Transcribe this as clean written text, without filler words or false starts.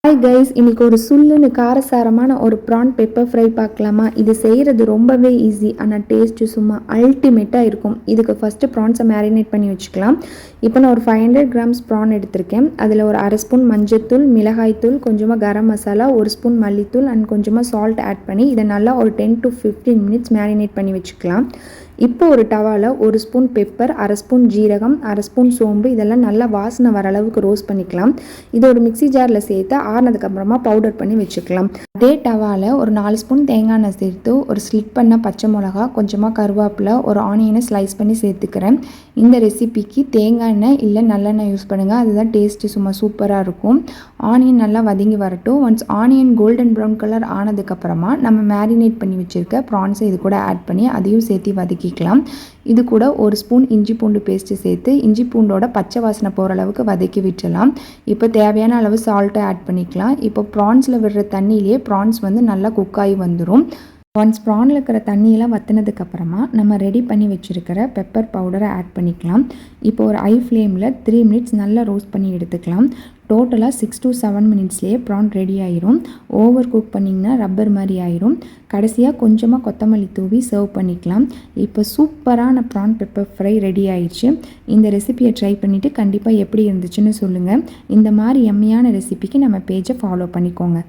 Hi guys, இன்றைக்கி ஒரு சுல்லுன்னு காரசாரமான ஒரு ப்ரான் பெப்பர் ஃப்ரை பார்க்கலாமா? இது செய்கிறது ரொம்பவே ஈஸி, ஆனால் டேஸ்ட்டு சும்மா அல்டிமேட்டாக இருக்கும். இதுக்கு ஃபஸ்ட்டு ப்ரான்ஸை மேரினேட் பண்ணி வச்சுக்கலாம். இப்போ நான் ஒரு 500 கிராம்ஸ் ப்ரான் எடுத்திருக்கேன். அதில் ஒரு அரை ஸ்பூன் மஞ்சத்தூள், மிளகாய்த்தூள், கொஞ்சமாக கரம் மசாலா, ஒரு ஸ்பூன் மல்லித்தூள் அண்ட் கொஞ்சமாக சால்ட் ஆட் பண்ணி இதை நல்லா ஒரு 10 to 15 மினிட்ஸ் மேரினேட் பண்ணி வச்சுக்கலாம். இப்போ ஒரு டவாவில் ஒரு ஸ்பூன் பெப்பர், அரை ஸ்பூன் ஜீரகம், அரை ஸ்பூன் சோம்பு இதெல்லாம் நல்லா வாசனை வர அளவுக்கு ரோஸ்ட் பண்ணிக்கலாம். இதை ஒரு மிக்சி ஜாரில் சேர்த்து ஆறுனதுக்கப்புறமா பவுடர் பண்ணி வச்சுக்கலாம். அதே டவாவில் ஒரு 4 ஸ்பூன் தேங்காய் எண்ணெய் சேர்த்து ஒரு ஸ்லிட் பண்ண பச்சை மிளகா, கொஞ்சமாக கருவேப்பிலை, ஒரு ஆனியனை ஸ்லைஸ் பண்ணி சேர்த்துக்கிறேன். இந்த ரெசிபிக்கு தேங்காய் எண்ணெய் இல்லை நல்லெண்ணெய் யூஸ் பண்ணுங்கள், அதுதான் டேஸ்ட்டு சும்மா சூப்பராக இருக்கும். ஆனியன் நல்லா வதங்கி வரட்டும். Once onion golden brown colour ஆனதுக்கப்புறமா நம்ம மேரினேட் பண்ணி வச்சுருக்க ப்ரான்ஸை இது கூட ஆட் பண்ணி அதையும் சேர்த்து வதக்கிக்கலாம். இது கூட ஒரு ஸ்பூன் இஞ்சி பூண்டு பேஸ்ட்டு சேர்த்து இஞ்சி பூண்டோட பச்சை வாசனை போகிற அளவுக்கு வதக்கி விட்டுலாம். இப்போ தேவையான அளவு சால்ட்டை ஆட் பண்ணிக்கலாம். இப்போ ப்ரான்ஸில் விடுற தண்ணியிலே ப்ரான்ஸ் வந்து நல்லா குக் ஆகி வந்துடும். ஒன்ஸ் ப்ரானில் இருக்கிற தண்ணியெல்லாம் வற்றினதுக்கப்புறமா நம்ம ரெடி பண்ணி வச்சுருக்கிற பெப்பர் பவுடரை ஆட் பண்ணிக்கலாம். இப்போ ஒரு ஹை ஃப்ளேமில் 3 மினிட்ஸ் நல்லா ரோஸ்ட் பண்ணி எடுத்துக்கலாம். டோட்டலாக 6 to 7 மினிட்ஸ்லேயே ப்ரான் ரெடி ஆயிரும். ஓவர் குக் பண்ணிங்கன்னா ரப்பர் மாதிரி ஆயிரும். கடைசியாக கொஞ்சமாக கொத்தமல்லி தூவி சர்வ் பண்ணிக்கலாம். இப்போ சூப்பரான ப்ரான் பெப்பர் ஃப்ரை ரெடி ஆயிடுச்சு. இந்த ரெசிபியை ட்ரை பண்ணிவிட்டு கண்டிப்பாக எப்படி இருந்துச்சுன்னு சொல்லுங்கள். இந்த மாதிரி எம்மியான ரெசிபிக்கு நம்ம பேஜை ஃபாலோ பண்ணிக்கோங்க.